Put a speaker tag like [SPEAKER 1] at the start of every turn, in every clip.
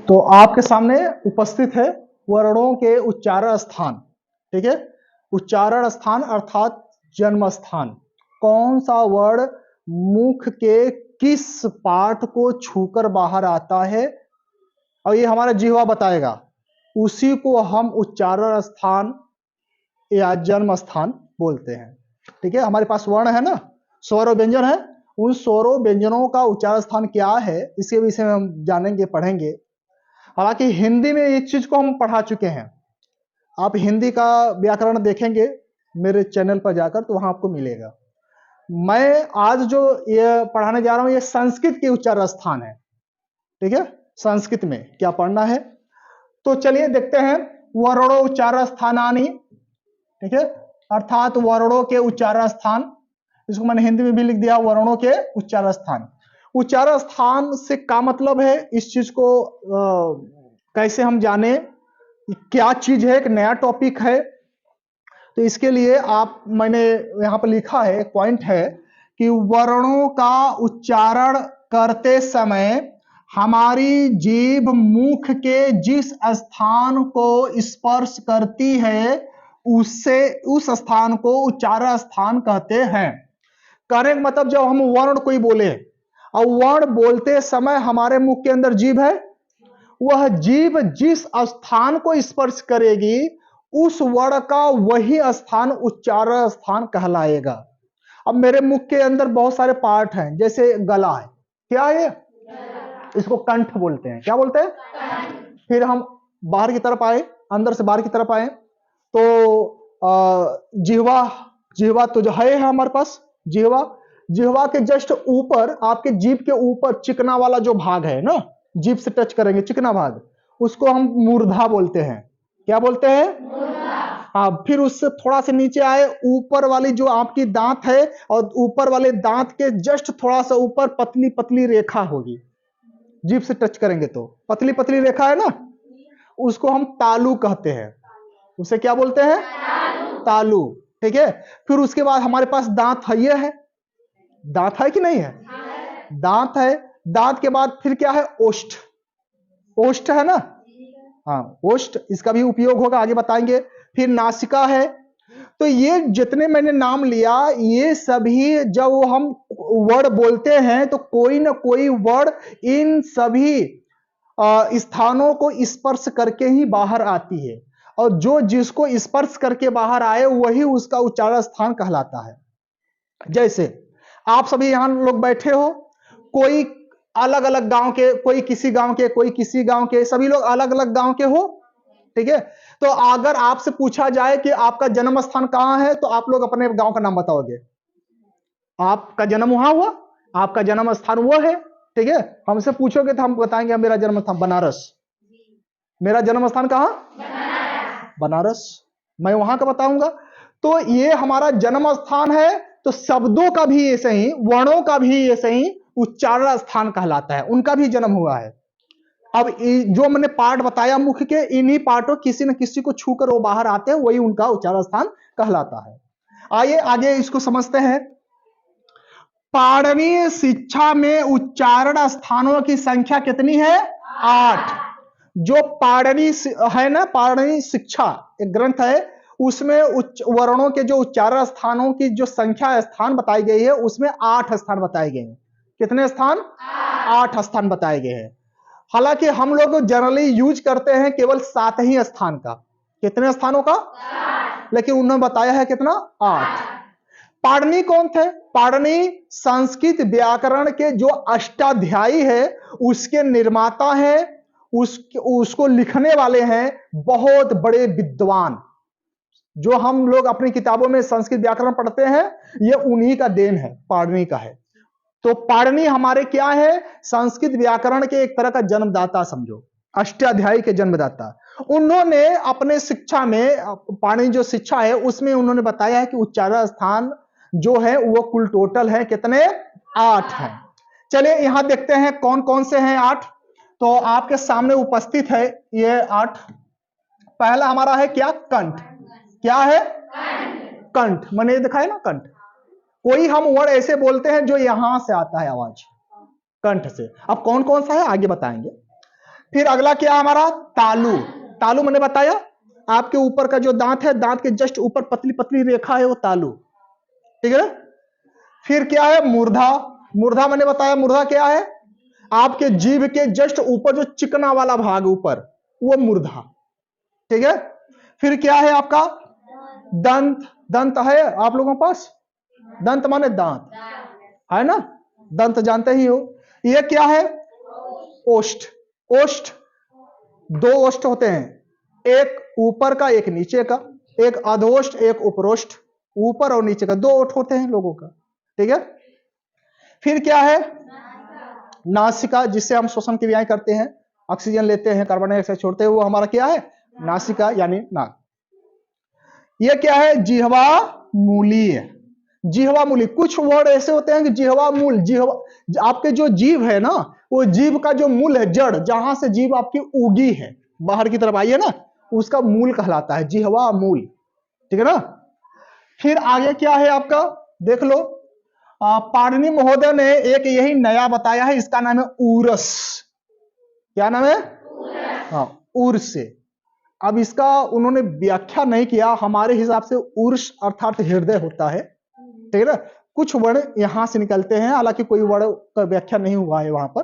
[SPEAKER 1] तो आपके सामने उपस्थित है वर्णों के उच्चारण स्थान। ठीक है, उच्चारण स्थान अर्थात जन्म स्थान। कौन सा वर्ण मुख के किस पार्ट को छूकर बाहर आता है और ये हमारा जिह्वा बताएगा, उसी को हम उच्चारण स्थान या जन्म स्थान बोलते हैं। ठीक है, हमारे पास वर्ण है ना, स्वर और व्यंजन है, उन स्वरों व्यंजनों का उच्चारण स्थान क्या है इसके विषय में हम जानेंगे, पढ़ेंगे। हालांकि हिंदी में इस चीज को हम पढ़ा चुके हैं, आप हिंदी का व्याकरण देखेंगे मेरे चैनल पर जाकर तो वहां आपको मिलेगा। मैं आज जो ये पढ़ाने जा रहा हूं ये संस्कृत के उच्चारण स्थान है। ठीक है, संस्कृत में क्या पढ़ना है, तो चलिए देखते हैं। वर्णो उच्चारण स्थानानि, ठीक है, अर्थात वर्णों के उच्चारण स्थान। इसको मैंने हिंदी में भी लिख दिया, वर्णों के उच्चारण स्थान। उच्चारण स्थान से क्या मतलब है, इस चीज को कैसे हम जाने, क्या चीज है, एक नया टॉपिक है। तो इसके लिए मैंने यहां पर लिखा है, एक पॉइंट है कि वर्णों का उच्चारण करते समय हमारी जीभ मुख के जिस स्थान को स्पर्श करती है उस स्थान को उच्चारण स्थान कहते हैं। कहने का मतलब जब हम वर्ण कोई बोले और वर्ण बोलते समय हमारे मुख के अंदर जीभ है, वह जीभ जिस स्थान को स्पर्श करेगी उस वर्ण का वही स्थान उच्चारण स्थान कहलाएगा। अब मेरे मुख के अंदर बहुत सारे पार्ट हैं, जैसे गला है, क्या है, इसको कंठ बोलते हैं। क्या बोलते हैं? फिर हम बाहर की तरफ आए, अंदर से बाहर की तरफ आए तो जिह्वा, जिह्वा तो जो है हमारे पास, जिह्वा, जिह्वा के जस्ट ऊपर, आपके जीभ के ऊपर चिकना वाला जो भाग है ना, जीभ से टच करेंगे चिकना भाग, उसको हम मूर्धा बोलते हैं। क्या बोलते हैं? हाँ, फिर उससे थोड़ा से नीचे आए, ऊपर वाली जो आपकी दांत है और ऊपर वाले दांत के जस्ट थोड़ा सा ऊपर पतली पतली रेखा होगी, जीभ से टच करेंगे तो पतली पतली रेखा है ना, उसको हम तालु कहते हैं। उसे क्या बोलते हैं? तालु। ठीक है, फिर उसके बाद हमारे पास दांत है, ये है, दांत है कि नहीं है? दांत है। दांत के बाद फिर क्या है? ओष्ठ, ओष्ठ है ना, हाँ ओष्ठ, इसका भी उपयोग होगा, आगे बताएंगे। फिर नासिका है। तो ये जितने मैंने नाम लिया, ये सभी जब हम वर्ड बोलते हैं तो कोई ना कोई वर्ड इन सभी स्थानों को स्पर्श करके ही बाहर आती है, और जो जिसको स्पर्श करके बाहर आए वही उसका उच्चारण स्थान कहलाता है। जैसे आप सभी यहां लोग बैठे हो, कोई अलग अलग गांव के, कोई किसी गांव के, कोई किसी गांव के, सभी लोग अलग अलग गांव के हो। ठीक है, तो अगर आपसे पूछा जाए कि आपका जन्म स्थान कहां है तो आप लोग अपने गांव का नाम बताओगे। आपका जन्म वहां हुआ, आपका जन्म स्थान वो है। ठीक है, हमसे पूछोगे तो हम बताएंगे मेरा जन्म स्थान बनारस। मेरा जन्म स्थान कहां? बनारस, मैं वहां का बताऊंगा। तो ये हमारा जन्म स्थान है, तो शब्दों का भी ऐसे ही, वर्णों का भी ऐसे ही उच्चारण स्थान कहलाता है, उनका भी जन्म हुआ है। अब जो मैंने पार्ट बताया मुख के, इन्हीं पार्टों किसी न किसी को छूकर वो बाहर आते हैं, वही उनका उच्चारण स्थान कहलाता है। आइए आगे इसको समझते हैं। पाणिनीय शिक्षा में उच्चारण स्थानों की संख्या कितनी है? 8। जो पाणिनी है ना, पाणिनी शिक्षा एक ग्रंथ है, उसमें वर्णों के जो उच्चारण स्थानों की जो संख्या स्थान बताई गई है, उसमें 8 स्थान बताए गए हैं। कितने स्थान? 8 स्थान बताए गए हैं। हालांकि हम लोग जनरली यूज करते हैं केवल 7 ही स्थान का। कितने स्थानों का? 7। लेकिन उन्होंने बताया है कितना? 8। पाणिनि कौन थे? पाणिनि संस्कृत व्याकरण के जो अष्टाध्यायी है उसके निर्माता है, उसको लिखने वाले हैं बहुत बड़े विद्वान। जो हम लोग अपनी किताबों में संस्कृत व्याकरण पढ़ते हैं, ये उन्हीं का देन है, पाणिनि का है। तो पाणिनि हमारे क्या है? संस्कृत व्याकरण के एक तरह का जन्मदाता समझो, अष्टाध्यायी के जन्मदाता। उन्होंने अपने शिक्षा में, पाणिनि जो शिक्षा है उसमें उन्होंने बताया है कि उच्चारण स्थान जो है वो कुल टोटल है कितने? 8 हैं। चलिए यहां देखते हैं कौन कौन से हैं 8। तो आपके सामने उपस्थित है ये 8। पहला हमारा है क्या? कंठ। क्या है? कंठ। मैंने दिखाया ना कंठ। कोई हम वर्ड ऐसे बोलते हैं जो यहां से आता है आवाज, कंठ से। अब कौन कौन सा है आगे बताएंगे। फिर अगला क्या हमारा, तालु। तालु मैंने बताया आपके ऊपर का जो दांत है, दांत के जस्ट ऊपर पतली पतली रेखा है वो तालु, ठीक है ना। फिर क्या है, मूर्धा। मूर्धा मैंने बताया, मूर्धा क्या है, आपके जीभ के जस्ट ऊपर जो चिकना वाला भाग ऊपर, वो मूर्धा, ठीक है। फिर क्या है आपका, दंत। दंत है आप लोगों के पास, दंत माने दांत है ना, दंत जानते ही हो। ये क्या है, ओष्ठ। ओष्ठ, दो ओष्ठ होते हैं, एक ऊपर का एक नीचे का, एक अधोष्ठ एक उपरोष्ठ, ऊपर और नीचे का दो ओठ होते हैं लोगों का, ठीक है। फिर क्या है, नासिका, जिससे हम श्वसन क्रियाएं करते हैं, ऑक्सीजन लेते हैं, कार्बन डाइऑक्साइड छोड़ते हैं, वो हमारा क्या है, नासिका यानी नाक। ये क्या है, जिह्वा मूली। जिह्वा मूली, कुछ वर्ड ऐसे होते हैं कि जिह्वा मूल, जिह्वा आपके जो जीभ है ना, वो जीभ का जो मूल है, जड़, जहां से जीभ आपकी उगी है, बाहर की तरफ आई है ना, उसका मूल कहलाता है जिह्वा मूल, ठीक है ना। फिर आगे क्या है आपका, देख लो, पाणिनि महोदय ने एक यही नया बताया है, इसका नाम है ऊरस। क्या नाम है, हाँ, उर्स से। अब इसका उन्होंने व्याख्या नहीं किया, हमारे हिसाब से उर्स अर्थात हृदय होता है, ठीक है ना। कुछ वर्ण यहां से निकलते हैं, हालांकि कोई वर्ण का व्याख्या नहीं हुआ है वहां पर।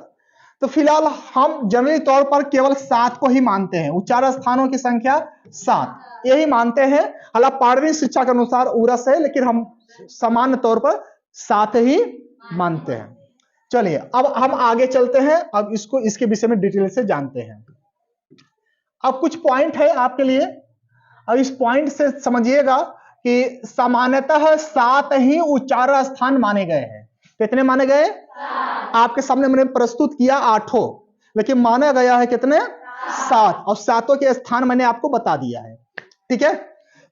[SPEAKER 1] तो फिलहाल हम जनरली तौर पर केवल 7 को ही मानते हैं, उच्चारण स्थानों की संख्या 7 यही मानते हैं। हालांकि पाणिनि शिक्षा के अनुसार उरस है, लेकिन हम सामान्य तौर पर 7 ही मानते हैं। चलिए अब हम आगे चलते हैं, अब इसको इसके विषय में डिटेल से जानते हैं। अब कुछ पॉइंट है आपके लिए, अब इस पॉइंट से समझिएगा कि सामान्यतः 7 ही उच्चारण स्थान माने गए हैं। कितने माने गए, आपके सामने मैंने प्रस्तुत किया 8, लेकिन माना गया है कितने, 7, और 7 के स्थान मैंने आपको बता दिया है, ठीक है।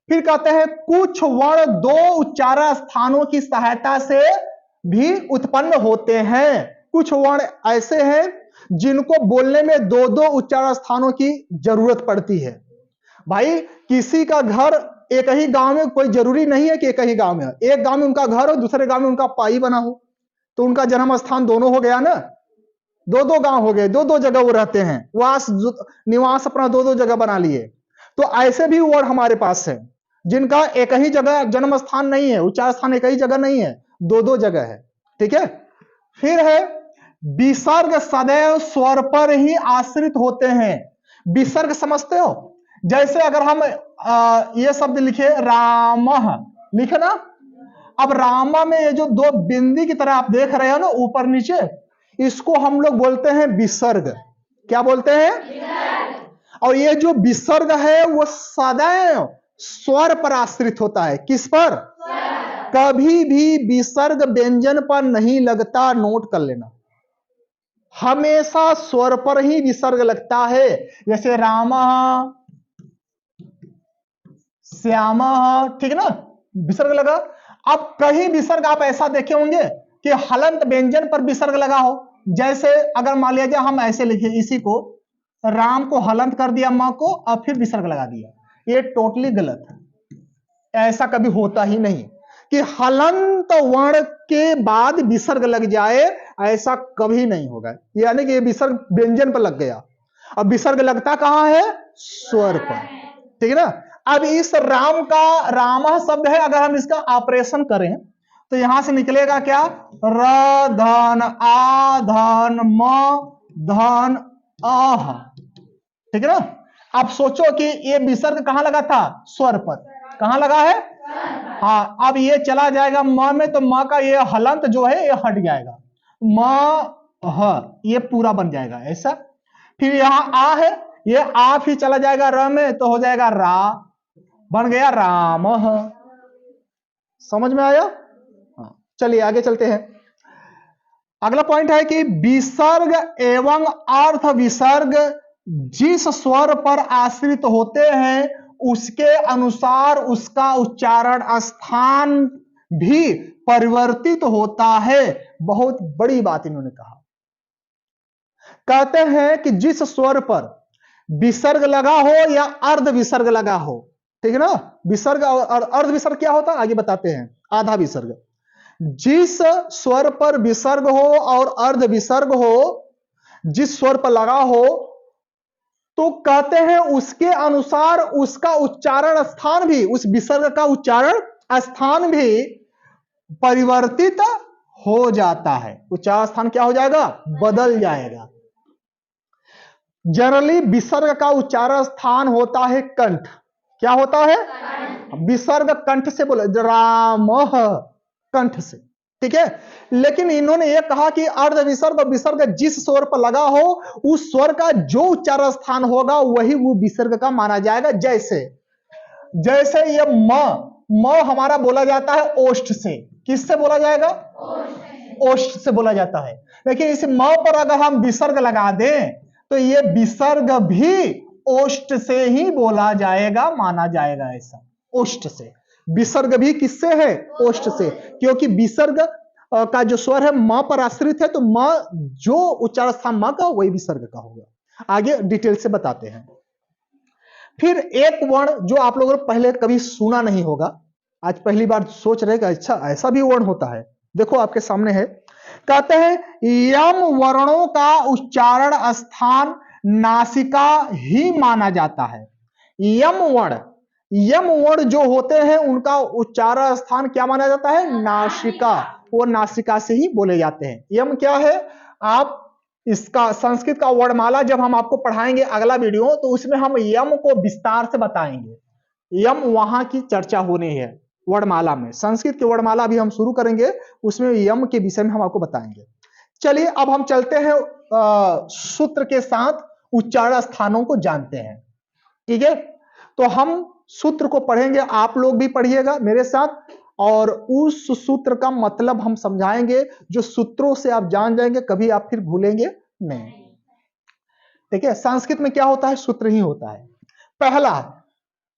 [SPEAKER 1] फिर कहते हैं कुछ वर्ण 2 उच्चारण स्थानों की सहायता से भी उत्पन्न होते हैं। कुछ वर्ण ऐसे हैं जिनको बोलने में 2-2 उच्चारण स्थानों की जरूरत पड़ती है। भाई किसी का घर एक ही गांव में, कोई जरूरी नहीं है कि एक ही गांव में, एक गांव में उनका घर हो, दूसरे गांव में उनका पाई बना हो, तो उनका जन्म स्थान दोनों हो गया ना, 2-2 गांव हो गए, 2-2 जगह वो रहते हैं, वास निवास अपना 2-2 जगह बना लिए। तो ऐसे भी वर्ड हमारे पास है जिनका एक ही जगह जन्म स्थान नहीं है, उच्चारण स्थान एक ही जगह नहीं है, 2-2 जगह है, ठीक है। फिर है विसर्ग सदैव स्वर पर ही आश्रित होते हैं। विसर्ग समझते हो, जैसे अगर हम ये शब्द लिखे रामः, लिखे ना, अब रामा में ये जो 2 बिंदी की तरह आप देख रहे हो ना ऊपर नीचे, इसको हम लोग बोलते हैं विसर्ग। क्या बोलते हैं, और ये जो विसर्ग है वो सदैव स्वर पर आश्रित होता है। किस पर, कभी भी विसर्ग व्यंजन पर नहीं लगता, नोट कर लेना, हमेशा स्वर पर ही विसर्ग लगता है। जैसे रामा, श्यामा, ठीक है ना, विसर्ग लगा। अब कहीं विसर्ग आप ऐसा देखे होंगे कि हलंत व्यंजन पर विसर्ग लगा हो, जैसे अगर मान लीजिए हम ऐसे लिखे, इसी को राम को हलंत कर दिया मां को, और फिर विसर्ग लगा दिया, ये टोटली गलत है। ऐसा कभी होता ही नहीं कि हलंत वर्ण के बाद विसर्ग लग जाए, ऐसा कभी नहीं होगा। यानी कि ये विसर्ग व्यंजन पर लग गया, अब विसर्ग लगता कहां है, स्वर पर, ठीक है ना। अब इस राम का, रामा शब्द है, अगर हम इसका ऑपरेशन करें तो यहां से निकलेगा क्या, र धन आ धन म धन आह, ठीक है ना। अब सोचो कि ये विसर्ग कहां लगा था, स्वर पर, कहां लगा है, हाँ। अब ये चला जाएगा म में, तो म का ये हलंत जो है ये हट जाएगा, म ह, ये पूरा बन जाएगा ऐसा। फिर यहां आ है, ये आ फिर चला जाएगा र में, तो हो जाएगा रा, बन गया राम। समझ में आया, हाँ। चलिए आगे चलते हैं। अगला पॉइंट है कि विसर्ग एवं अर्थ विसर्ग जिस स्वर पर आश्रित होते हैं उसके अनुसार उसका उच्चारण स्थान भी परिवर्तित होता है। बहुत बड़ी बात इन्होंने कहा, कहते हैं कि जिस स्वर पर विसर्ग लगा हो या अर्ध विसर्ग लगा हो, ठीक है ना, विसर्ग और अर्ध विसर्ग क्या होता है आगे बताते हैं, आधा विसर्ग। जिस स्वर पर विसर्ग हो और अर्ध विसर्ग हो, जिस स्वर पर लगा हो तो कहते हैं उसके अनुसार उसका उच्चारण स्थान भी, उस विसर्ग का उच्चारण स्थान भी परिवर्तित हो जाता है। उच्चारण स्थान क्या हो जाएगा? बदल जाएगा। जनरली विसर्ग का उच्चारण स्थान होता है कंठ। क्या होता है? विसर्ग कंठ से बोले, रामः कंठ से, ठीक है। लेकिन इन्होंने यह कहा कि अर्ध विसर्ग और विसर्ग जिस स्वर पर लगा हो उस स्वर का जो उच्चारण स्थान होगा वही वो विसर्ग का माना जाएगा। जैसे जैसे ये म हमारा बोला जाता है ओष्ठ से। किससे बोला जाएगा? ओष्ठ से बोला जाता है। लेकिन इस म पर अगर हम विसर्ग लगा दें तो ये विसर्ग भी ओष्ठ से ही बोला जाएगा, माना जाएगा। ऐसा ओष्ठ से। विसर्ग भी किससे है? ओष्ठ से। क्योंकि विसर्ग का जो स्वर है म पर आश्रित है, तो म जो उच्चारण स्थान म का वही विसर्ग का होगा। आगे डिटेल से बताते हैं। फिर एक वर्ण जो आप लोगों ने पहले कभी सुना नहीं होगा, आज पहली बार सोच रहे कि अच्छा ऐसा भी वर्ण होता है। देखो आपके सामने है, कहते हैं यम वर्णों का उच्चारण स्थान नासिका ही माना जाता है। यम वर्ण जो होते हैं उनका उच्चारण स्थान क्या माना जाता है? नासिका। वो नासिका से ही बोले जाते हैं। यम क्या है? आप इसका संस्कृत का वर्णमाला जब हम आपको पढ़ाएंगे अगला वीडियो, तो उसमें हम यम को विस्तार से बताएंगे। यम वहां की चर्चा होनी है वर्णमाला में। संस्कृत की वर्णमाला अभी हम शुरू करेंगे, उसमें यम के विषय में हम आपको बताएंगे। चलिए अब हम चलते हैं सूत्र के साथ उच्चारण स्थानों को जानते हैं, ठीक है। तो हम सूत्र को पढ़ेंगे, आप लोग भी पढ़िएगा मेरे साथ, और उस सूत्र का मतलब हम समझाएंगे। जो सूत्रों से आप जान जाएंगे, कभी आप फिर भूलेंगे नहीं, ठीक है। संस्कृत में क्या होता है? सूत्र ही होता है।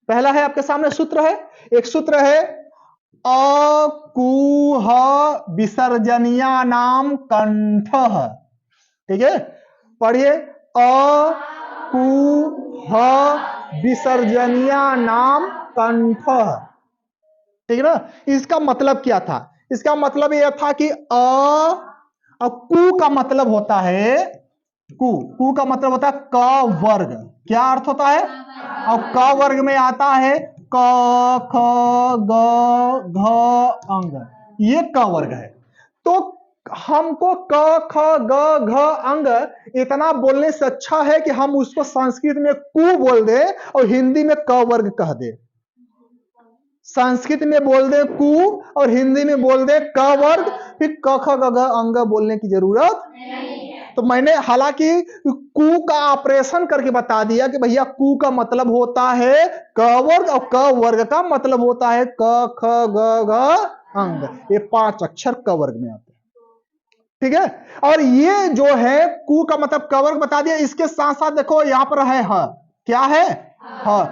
[SPEAKER 1] पहला है आपके सामने सूत्र है। एक सूत्र है अकुह विसर्जनीया नाम कंठ, ठीक है। पढ़िए, अकुह विसर्जनीया नाम कंठ, ठीक है ना। इसका मतलब क्या था? इसका मतलब यह था कि कु का मतलब होता है कु का मतलब होता है क वर्ग। क्या अर्थ होता है? और क वर्ग में आता है क ख ग घ अंग, ये क वर्ग है। तो हमको क ख ग घ अंग इतना बोलने से अच्छा है कि हम उसको संस्कृत में कु बोल दे और हिंदी में क वर्ग कह दे। संस्कृत में बोल दे कु और हिंदी में बोल दे क वर्ग, फिर क ख ग घ अंग बोलने की जरूरत नहीं है। तो मैंने हालांकि कु का ऑपरेशन करके बता दिया कि भैया कु का मतलब होता है क वर्ग और क वर्ग का मतलब होता है क ख ग घ अंग। ये 5 अक्षर क वर्ग में आते हैं, ठीक है। और ये जो है कु का मतलब क वर्ग बता दिया। इसके साथ साथ देखो यहां पर है ह। क्या है? ह।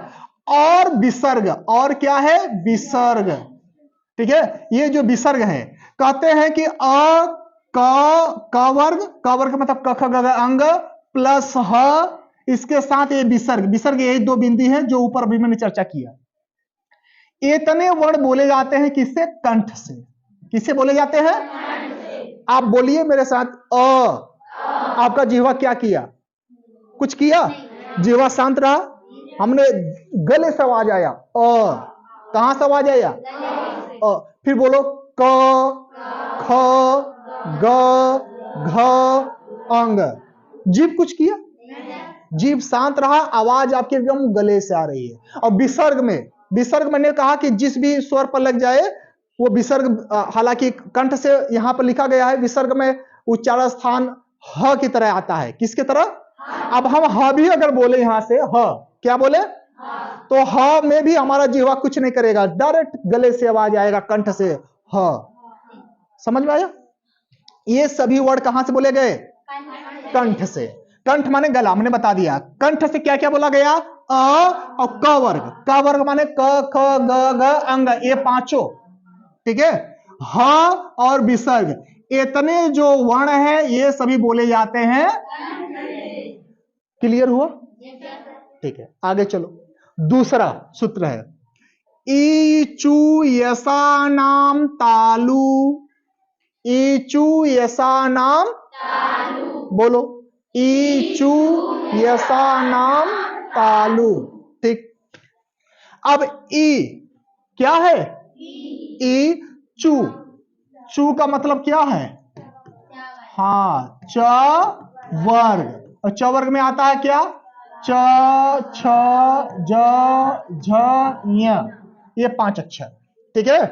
[SPEAKER 1] और विसर्ग, और क्या है? विसर्ग, ठीक है। ये जो विसर्ग है, कहते हैं कि क वर्ग मतलब क ख ग घ अंग प्लस ह, इसके साथ ये विसर्ग यही 2 बिंदी है जो ऊपर अभी मैंने चर्चा किया। इतने वर्ण बोले जाते हैं किससे? कंठ से। किससे बोले जाते हैं? आप बोलिए मेरे साथ, आपका जिह्वा क्या किया? कुछ किया? जिह्वा शांत रहा। हमने गले से आवाज आया, कहां से आवाज आया? फिर बोलो क ख ग घ अंग। जीभ कुछ किया? जीभ शांत रहा, आवाज आपके एकदम गले से आ रही है। और विसर्ग मैंने कहा कि जिस भी स्वर पर लग जाए वो विसर्ग, हालांकि कंठ से यहां पर लिखा गया है विसर्ग में उच्चारण स्थान ह की तरह आता है। किसकी तरह? अब हम ह भी अगर बोले यहां से ह, क्या बोले? तो ह में भी हमारा जिह्वा कुछ नहीं करेगा, डायरेक्ट गले से आवाज आएगा, कंठ से ह। समझ में आया? ये सभी वर्ड कहां से बोले गए? कंठ से। कंठ माने गला, हमने बता दिया। कंठ से क्या क्या बोला गया? और क वर्ग माने क ख ग घ अंग, ये 5, ठीक है। ह और विसर्ग, इतने जो वर्ण है ये सभी बोले जाते हैं। क्लियर हुआ? ठीक है, आगे चलो। दूसरा सूत्र है ईचू यसा नाम तालु। ईचू यसा नाम, बोलो ईचू यसा नाम तालु। ठीक। अब ई क्या है? ई चू। चू का मतलब क्या है? हाँ, च वर्ग। और च वर्ग में आता है क्या? च, छ, ज, झ, ञ। ये 5 अक्षर। ठीक है।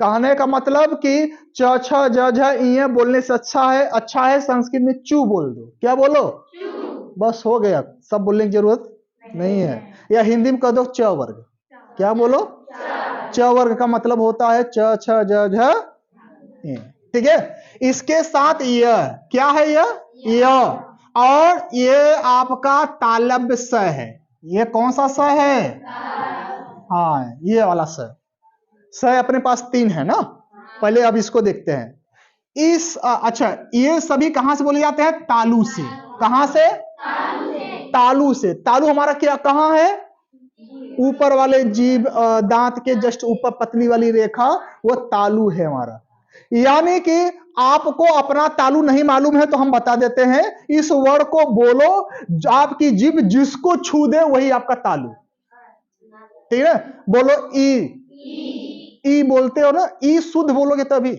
[SPEAKER 1] कहने का मतलब कि च, छ, ज, झ, ञ बोलने से अच्छा है संस्कृत में चू बोल दो। क्या बोलो? बस हो गया, सब बोलने की जरूरत नहीं है। या हिंदी में कह दो च वर्ग। क्या बोलो? च वर्ग का मतलब होता है च, छ, ज, झ, ञ। ठीक है। इसके साथ यह क्या है? यह और ये आपका तालव्य स है। ये कौन सा स है? हाँ, ये वाला स। स अपने पास 3 है ना। पहले अब इसको देखते हैं। अच्छा, ये सभी कहां से बोले जाते हैं? तालु से। कहां से? तालु से। तालु हमारा क्या कहां है? ऊपर वाले जीभ, दांत के जस्ट ऊपर पतली वाली रेखा, वो तालु है हमारा। यानी कि आपको अपना तालु नहीं मालूम है तो हम बता देते हैं। इस वर्ड को बोलो, आपकी जीभ जिसको छू दे वही आपका तालु। ठीक है। बोलो ई। ई बोलते हो ना, ई शुद्ध बोलोगे तभी।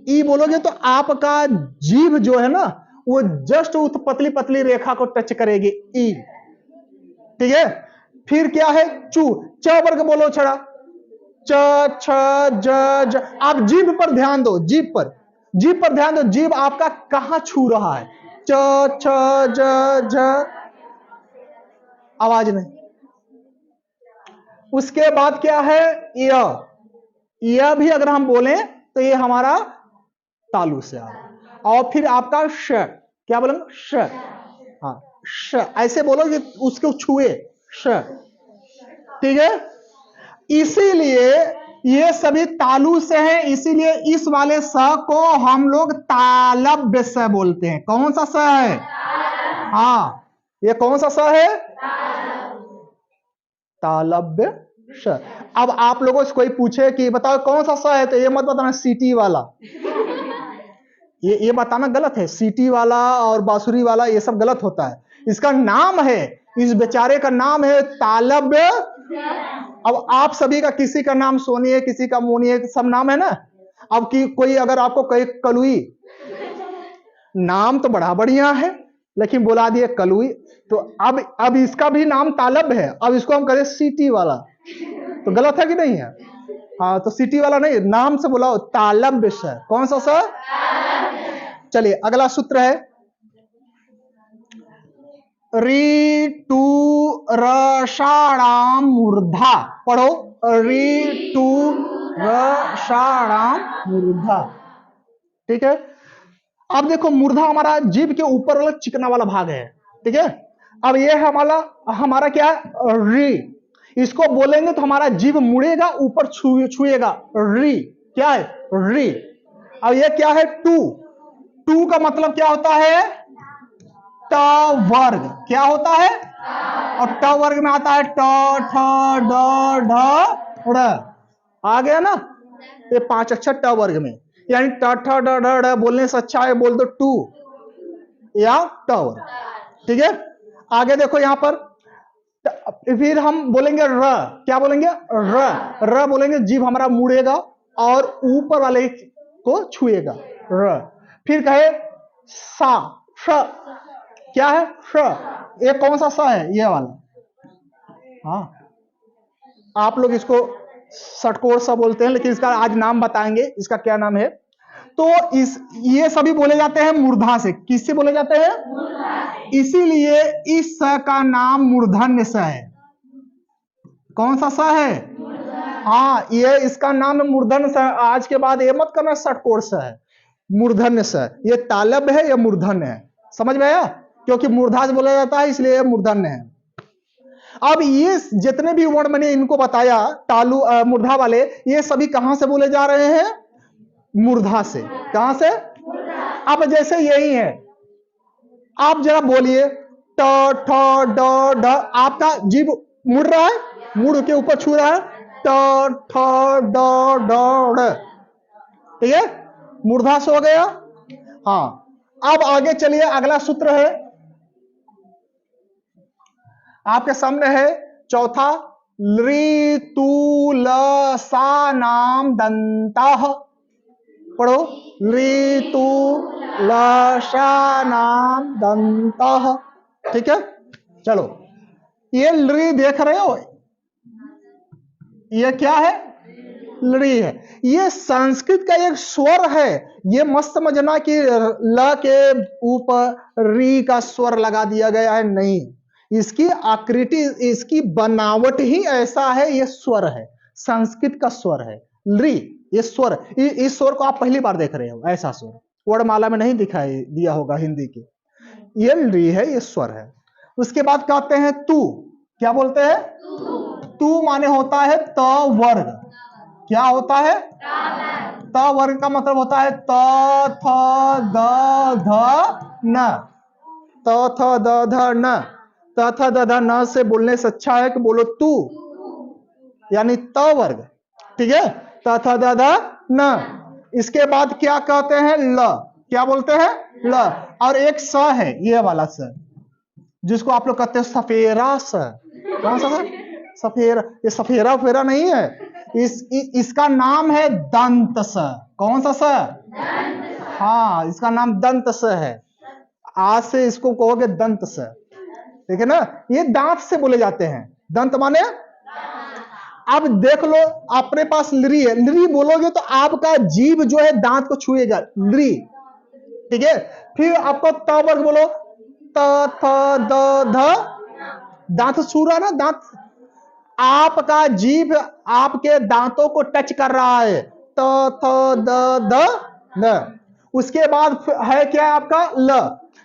[SPEAKER 1] ई बोलोगे तो आपका जीभ जो है ना, वो जस्ट उस पतली पतली रेखा को टच करेगी। ई। ठीक है। फिर क्या है? चू। च वर्ग बोलो छड़ा। च, छ, ज, झ। आप जीभ पर ध्यान दो, जीभ पर ध्यान दो। जीभ आपका कहां छू रहा है? च, छ, ज, झ। आवाज नहीं। उसके बाद क्या है? यह भी अगर हम बोलें तो ये हमारा तालु से आ रहा। और फिर आपका श। क्या बोलेंगे? श। हाँ, श ऐसे बोलो कि उसको छुए। श। ठीक है। इसीलिए ये सभी तालु से हैं, इसीलिए इस वाले स को हम लोग तालव्य स बोलते हैं। कौन सा स है? हाँ, ये कौन सा स है? तालव्य स। अब आप लोगों से कोई पूछे कि बताओ कौन सा स है, तो ये मत बताना सीटी वाला। ये बताना गलत है। सीटी वाला और बांसुरी वाला ये सब गलत होता है। इसका नाम है, इस बेचारे का नाम है तालव्य। अब आप सभी का, किसी का नाम सोनी है, किसी का मोनी है, सब नाम है ना। अब की कोई अगर आपको कहे कलुई, नाम तो बड़ा बढ़िया है लेकिन बुला दिए कलुई, तो अब इसका भी नाम तालव्य है। अब इसको हम करें सीटी वाला तो गलत है कि नहीं है? हाँ, तो सिटी वाला नहीं, नाम से बुलाओ, तालव्य से। कौन सा सर? चलिए अगला सूत्र है री टू रषाणाम मूर्धा। पढ़ो, री टू रषाणाम मूर्धा। ठीक है। अब देखो, मूर्धा हमारा जीभ के ऊपर वाला चिकना वाला भाग है। ठीक है। अब ये हमारा क्या है? री। इसको बोलेंगे तो हमारा जीभ मुड़ेगा, ऊपर छुएगा। री क्या है? री। अब ये क्या है? टू। टू का मतलब क्या होता है? ट वर्ग। क्या होता है? और ट वर्ग में आता है ट, ठ, ड, ढ, ड़। आ गया ना? ये 5 अक्षर ट वर्ग में। यानी ट, ठ, ड, ढ, ड़ बोलने से अच्छा है बोल दो टू या ट वर्ग। ठीक है। आगे देखो यहां पर, फिर हम बोलेंगे र। क्या बोलेंगे? र बोलेंगे, जीभ हमारा मुड़ेगा और ऊपर वाले को छुएगा। र। फिर कहे सा, श। क्या है? श। ये कौन सा सा है? ये वाला। हाँ, आप लोग इसको षटकोर सा बोलते हैं, लेकिन इसका आज नाम बताएंगे, इसका क्या नाम है। तो ये सभी बोले जाते हैं मूर्धा से। किससे बोले जाते हैं? इसीलिए इस स का नाम मूर्धन्य स है। कौन सा स है? हाँ, ये इसका नाम मूर्धन्य स है। आज के बाद ये मत करना षटकोर स है, मूर्धन्य स। ये तालव्य है, ये मूर्धन्य है। समझ में आया? क्योंकि मूर्धा से बोला जाता है इसलिए मूर्धन्य है। अब ये जितने भी वर्ण मैंने इनको बताया तालु मूर्धा वाले, ये सभी कहां से बोले जा रहे हैं? मूर्धा से। कहां से? अब जैसे यही है, आप जरा बोलिए ट, ठ, ड, ढ। आपका जीभ मुड़ रहा है, मुड़ के ऊपर छू रहा है। ट, ठ, ड, ढ। ठीक है। मूर्धा से हो गया। हाँ, अब आगे चलिए, अगला सूत्र है आपके सामने है चौथा, लृ तू ल सा नाम दंतः। पढ़ो, लृ तू ल सा नाम दंतः। ठीक है, चलो ये लृ देख रहे हो, ये क्या है? लृ है। ये संस्कृत का एक स्वर है। ये मत समझना कि ल के ऊपर री का स्वर लगा दिया गया है, नहीं, इसकी आकृति, इसकी बनावट ही ऐसा है, ये स्वर है, संस्कृत का स्वर है लृ। ये स्वर, इस स्वर को आप पहली बार देख रहे हो, ऐसा स्वर वर्णमाला में नहीं दिखाई दिया होगा हिंदी की। ये लृ है, ये स्वर है। उसके बाद कहते हैं तू। क्या बोलते हैं? तू माने होता है त वर्ग। क्या होता है? त वर्ग का मतलब होता है त थ द ध न। त थ द ध न। त थ द ध न से बोलने से अच्छा है कि बोलो तू, यानी त वर्ग। ठीक है, त थ द ध न। इसके बाद क्या कहते हैं? ल। क्या बोलते हैं? ल। और एक स है, ये वाला स, जिसको आप लोग कहते हैं सफेरा स। कौन सा? सफेरा। ये सफेरा फेरा नहीं है, इसका नाम है दंत स। कौन सा स? हाँ, इसका नाम दंत स है। आज से इसको कहोगे दंत स। ठीक है ना, ये दांत से बोले जाते हैं। दंत माने, अब देख लो अपने पास लृ है, लृ बोलोगे तो आपका जीभ जो है दांत को छुएगा, लृ। ठीक है, फिर आपको त वर्ग बोलो, त थ द ध, दांत छू रहा ना, दांत, आपका जीभ आपके दांतों को टच कर रहा है, त थ द ध न। उसके बाद है क्या आपका? ल।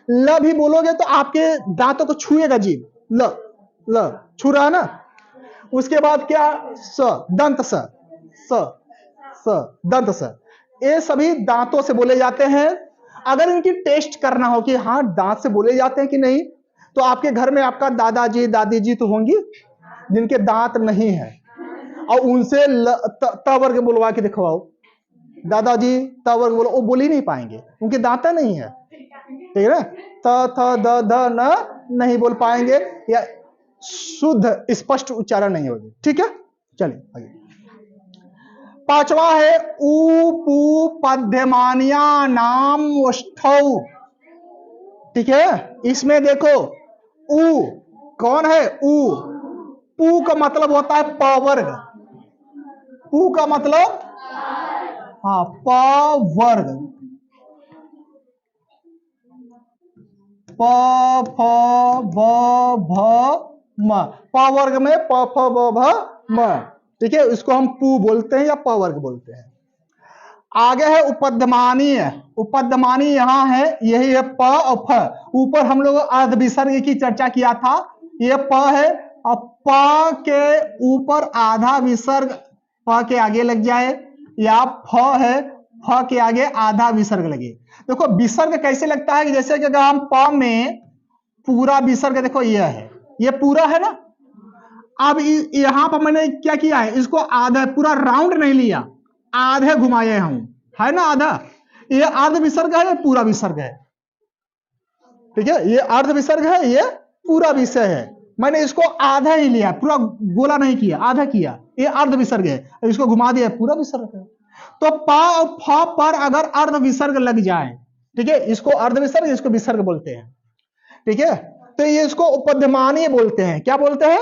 [SPEAKER 1] ल भी बोलोगे तो आपके दांतों को छुएगा जीभ, ल, ल छू रहा है ना। उसके बाद क्या? स, दंत स, स, स दंत स। ये सभी दांतों से बोले जाते हैं। अगर इनकी टेस्ट करना हो कि हाँ दांत से बोले जाते हैं कि नहीं, तो आपके घर में आपका दादाजी दादी जी तो होंगी जिनके दांत नहीं है, और उनसे त वर्ग बुलवा के दिखवाओ, दादाजी त वर्ग बोलो, वो बोल ही नहीं पाएंगे, उनके दांत नहीं है। ठीक है ना, त थ द ध न नहीं बोल पाएंगे, या शुद्ध स्पष्ट उच्चारण नहीं होगी। ठीक है, चलिए आगे। पांचवा है ऊ पू पद्यमानिया नाम वष्ठौ। ठीक है, इसमें देखो ऊ कौन है? ऊ। पू का मतलब होता है प वर्ग। पू का मतलब, हाँ, प वर्ग। प फ ब भ म, प वर्ग में प फ ब भ म। ठीक है, इसको हम पू बोलते हैं या प वर्ग बोलते हैं। आगे है उपद्यमानी। उपद्यमानी यहां है, यही है प और फ। ऊपर हम लोग अर्ध विसर्ग की चर्चा किया था, ये प है, और प के ऊपर आधा विसर्ग प के आगे लग जाए, या फ है, फ के आगे आधा विसर्ग लगे। देखो विसर्ग कैसे लगता है कि जैसे कि अगर हम प में पूरा विसर्ग, देखो यह है, ये पूरा है ना, अब यहां पर मैंने क्या किया है, इसको आधा, पूरा राउंड नहीं लिया, आधे घुमाए हम, है ना आधा, ये अर्ध विसर्ग है, ये पूरा विसर्ग है। ठीक है, ये अर्ध विसर्ग है, ये पूरा विषय है। मैंने इसको आधा ही लिया, पूरा गोला नहीं किया, आधा किया, ये अर्ध विसर्ग है, इसको घुमा दिया, पूरा विसर्ग है। तो प और फ पर अगर अर्ध विसर्ग लग जाए, ठीक है, इसको अर्ध विसर्ग, इसको विसर्ग बोलते हैं। ठीक है, तो ये इसको उपद्यमानी बोलते हैं। क्या बोलते हैं?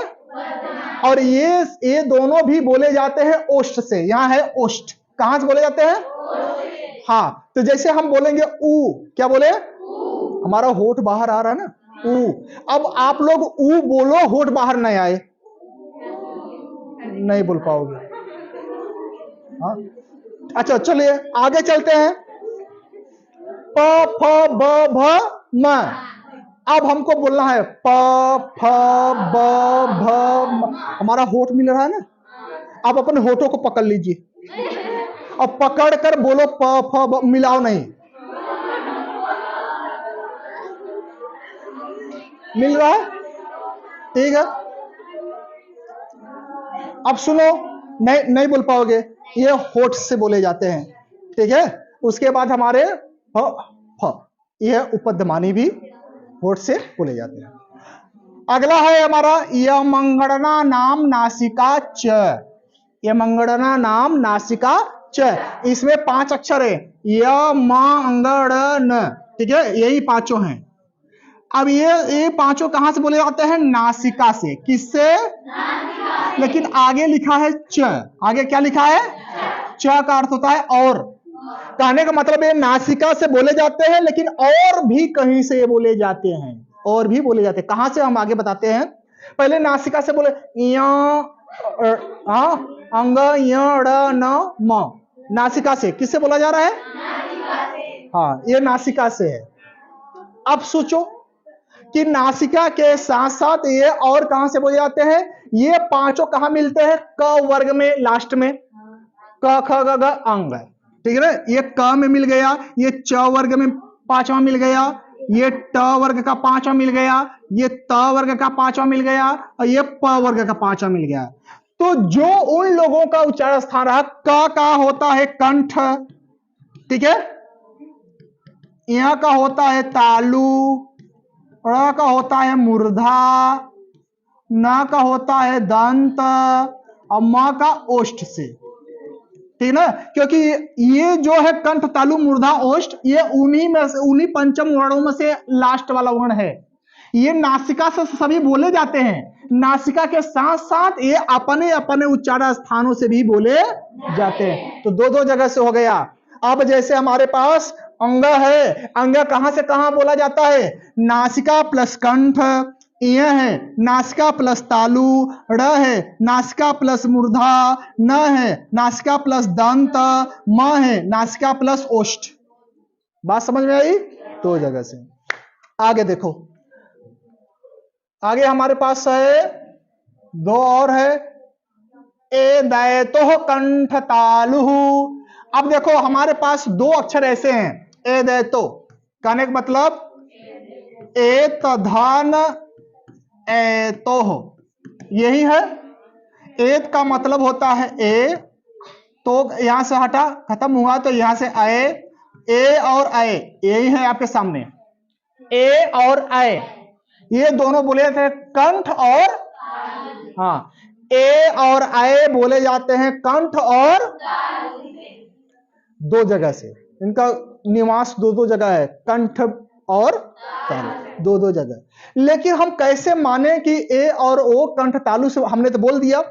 [SPEAKER 1] और ये दोनों भी बोले जाते हैं ओष्ठ से। यहां है ओष्ठ, कहां से बोले जाते हैं? हाँ, तो जैसे हम बोलेंगे ऊ, क्या बोले? हमारा होठ बाहर आ रहा है ना, ऊ। अब आप लोग ऊ बोलो, होठ बाहर नहीं आए, नहीं बोल पाओगे। हाँ, अच्छा चलिए आगे चलते हैं। प फ ब भ म। अब हमको बोलना है प फ ब भ म। हमारा होठ मिल रहा है ना, अब अपने होठों को पकड़ लीजिए, अब पकड़ कर बोलो प फ ब, मिलाओ नहीं, मिल रहा है? ठीक है, अब सुनो, नहीं बोल पाओगे, ये होठ से बोले जाते हैं। ठीक है, उसके बाद हमारे फ फ, यह उपद्यमानी भी होठ से बोले जाते हैं। अगला है हमारा यमंगणना नाम नासिका च। यमंगणना नाम नासिका च, इसमें 5 अक्षर है, यमंगणन, ठीक है, यही पांचों हैं। अब ये पांचों कहां से बोले जाते हैं? नासिका से। किससे? लेकिन आगे लिखा है च, आगे क्या लिखा है? च का अर्थ होता है और। कहने का मतलब ये नासिका से बोले जाते हैं, लेकिन और भी कहीं से ये बोले जाते हैं, और भी बोले जाते हैं। कहां से हम आगे बताते हैं। पहले नासिका से बोले अंग न म, नासिका से। किससे बोला जा रहा है? हाँ, ये नासिका से है। अब सोचो कि नासिका के साथ साथ ये और कहां से बोले जाते हैं? ये पांचों कहां मिलते हैं? क वर्ग में, लास्ट में, क ख ग घ अंग, ठीक है ना। ये क में मिल गया, ये च वर्ग में पांचवा मिल गया, ये ट वर्ग का पांचवा मिल गया, ये त वर्ग का पांचवा मिल गया, और ये प वर्ग का पांचवा मिल गया। तो जो उन लोगों का उच्चारण स्थान रहा, क का होता है कंठ, ठीक है, यह का होता है तालु, ड़ का होता है मूर्धा, न का होता है दंत, और म का ओष्ठ से, ठीक ना। क्योंकि ये जो है कंठ, तालु, मूर्धा, ओष्ठ, ये उन्हीं में से, उन्हीं पंचम वर्णों में से लास्ट वाला वर्ण है। ये नासिका से सभी बोले जाते हैं, नासिका के साथ साथ ये अपने अपने उच्चारण स्थानों से भी बोले जाते हैं। तो दो दो जगह से हो गया। अब जैसे हमारे पास अंग है, अंग कहां से कहां बोला जाता है? नासिका प्लस कंठ, यह है नासिका प्लस तालु, ड़ है नासिका प्लस मूर्धा, न है नासिका प्लस दंत, म है नासिका प्लस ओष्ठ। बात समझ में आई? दो जगह से। आगे देखो, आगे हमारे पास है दो और है, ए दैतो कंठ तालु। अब देखो हमारे पास दो अक्षर ऐसे हैं, ए दैतो, कहने का मतलब ए तधान एतो, यही है। एत का मतलब होता है ए, तो यहां से हटा, खत्म हुआ, तो यहां से आए, ए और आए, यही है आपके सामने, ए और आए, ये दोनों बोले थे कंठ और, हाँ, ए और आए बोले जाते हैं कंठ और, दो जगह से इनका निवास दो दो जगह है, कंठ और तालु, दो दो जगह। लेकिन हम कैसे माने कि ए और ओ कंठ तालु से? हमने तो बोल दिया,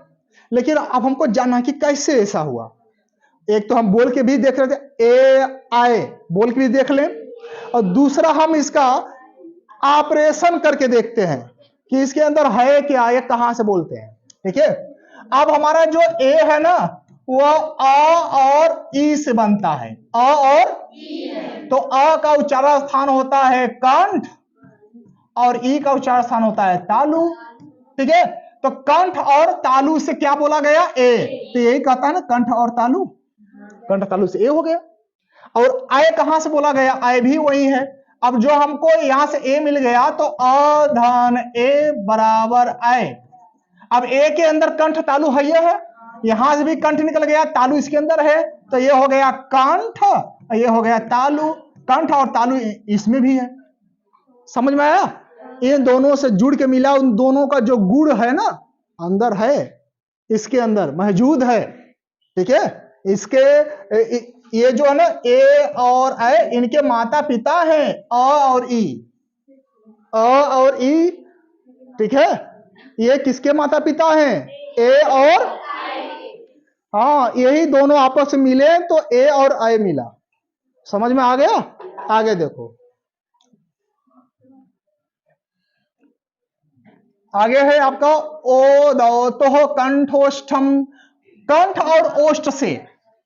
[SPEAKER 1] लेकिन अब हमको जानना कि कैसे ऐसा हुआ। एक तो हम बोल के भी देख रहे थे, ए आए बोल के भी देख लें, और दूसरा हम इसका ऑपरेशन करके देखते हैं कि इसके अंदर है क्या, ये कहां से बोलते हैं, ठीक है। अब हमारा जो ए है ना, वह अ और ई से बनता है, अ और ई, तो अ का उच्चारण स्थान होता है कंठ, और ई का उच्चारण स्थान होता है तालु, ठीक है। तो कंठ और तालु से क्या बोला गया? ए, तो यही कहता है ना कंठ और तालु, कंठ तालु से ए हो गया। और आय कहां से बोला गया? आय भी वही है। अब जो हमको यहां से ए मिल गया, तो अ धन ए बराबर आय। अब ए के अंदर कंठ तालु है, ये है, यहां से भी कंठ निकल गया, तालु इसके अंदर है, तो ये हो गया कंठ, ये हो गया तालु, कंठ और तालु इसमें भी है। समझ में आया? इन दोनों से जुड़ के मिला, उन दोनों का जो गुण है ना अंदर है, इसके अंदर मौजूद है, ठीक है। इसके ये जो है ना ए और ए, इनके माता पिता हैं अ और ई, अ और ई, ठीक है। ये किसके माता पिता हैं? ए और, हाँ, यही दोनों आपस में मिले तो ए और आई मिला। समझ में आ गया? आगे देखो, आगे है आपका ओ दौतो कंठोष्ठम। कंठ और ओष्ठ से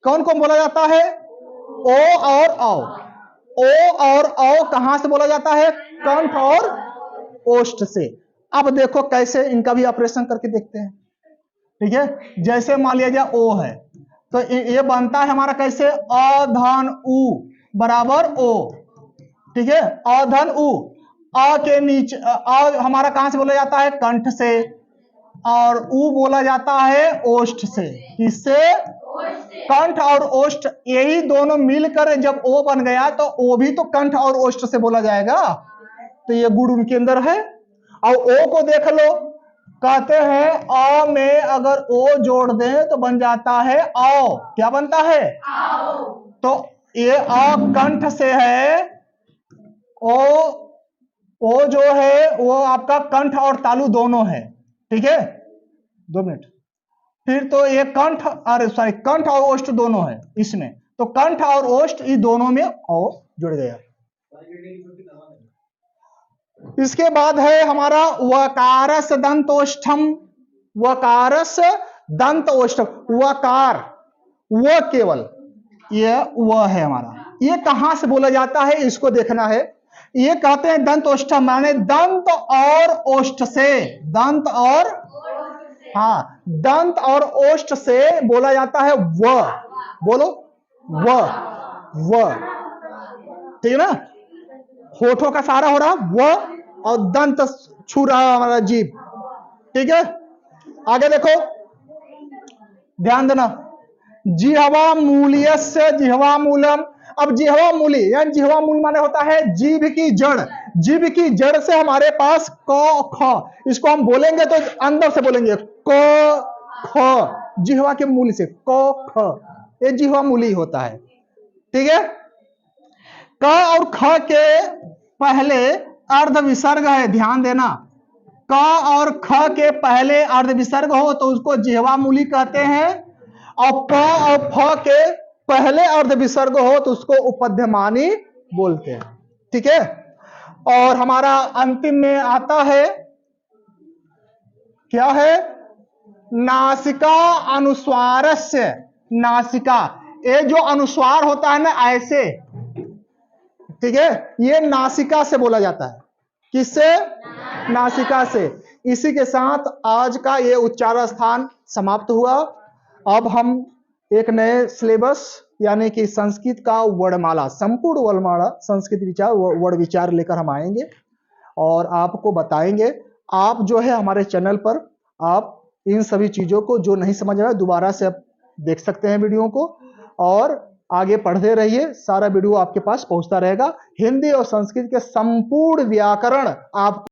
[SPEAKER 1] कौन कौन बोला जाता है? ओ और औ। ओ और औ कहां से बोला जाता है? कंठ और ओष्ठ से। अब देखो कैसे इनका भी ऑपरेशन करके देखते हैं, ठीक है। जैसे मान लिया जाए ओ है, तो ये बनता है हमारा कैसे? अ धन उ बराबर ओ, ठीक है, अ धन उ। अ के नीचे अ हमारा कहां से बोला जाता है? कंठ से, और उ बोला जाता है ओष्ठ से। किससे? कंठ और ओष्ठ, यही दोनों मिलकर जब ओ बन गया, तो ओ भी तो कंठ और ओष्ठ से बोला जाएगा, तो ये गुण उनके अंदर है। और ओ को देख लो, कहते हैं अ में अगर ओ जोड़ दें तो बन जाता है औ। क्या बनता है? आओ। तो ये अ कंठ से है, ओ जो है वो आपका कंठ और तालु दोनों है, ठीक है। 2 मिनट। फिर तो ये कंठ, अरे सॉरी, कंठ और ओष्ठ दोनों है इसमें, तो कंठ और ओष्ठ ये दोनों में ओ जुड़ गया। इसके बाद है हमारा वकारस दंतोष्ठम। वकारस दंतोष्ठम, वकार, वो केवल ये वह है हमारा। ये कहां से बोला जाता है इसको देखना है। ये कहते हैं दंतोष्ठम, माने दंत और ओष्ठ से, दंत और, हाँ, दंत और ओष्ठ से बोला जाता है व। बोलो व, ठीक है ना। होठों का सहारा हो रहा व, और दंत छू रहा हमारा जीभ, ठीक है। आगे देखो, ध्यान देना, जिह्वा मूल्यस्य जिह्वा मूलम। अब जिह्वा मूली यानी जिह्वा मूल माने होता है जीभ की जड़। जीभ की जड़ से हमारे पास क ख, इसको हम बोलेंगे तो अंदर से बोलेंगे क ख, जिह्वा के मूल से क ख, ये जिह्वा मूली होता है, ठीक है। क और ख के पहले अर्ध विसर्ग है, ध्यान देना। क और ख के पहले अर्ध विसर्ग हो तो उसको जिह्वा मूली कहते हैं, और प और फ के पहले अर्ध विसर्ग हो तो उसको उपध्यमानी बोलते हैं, ठीक है। और हमारा अंतिम में आता है, क्या है? नासिका अनुस्वारस्य। नासिका, ये जो अनुस्वार होता है ना ऐसे, ठीक है, ये नासिका से बोला जाता है। किससे? नासिका से। इसी के साथ आज का ये उच्चारण स्थान समाप्त हुआ। अब हम एक नए सिलेबस यानी कि संस्कृत का वर्णमाला, संपूर्ण वर्णमाला संस्कृत विचार वर्ण विचार लेकर हम आएंगे और आपको बताएंगे। आप जो है हमारे चैनल पर आप इन सभी चीजों को जो नहीं समझ रहा है दोबारा से आप देख सकते हैं वीडियो को, और आगे पढ़ते रहिए, सारा वीडियो आपके पास पहुंचता रहेगा। हिंदी और संस्कृत के संपूर्ण व्याकरण आप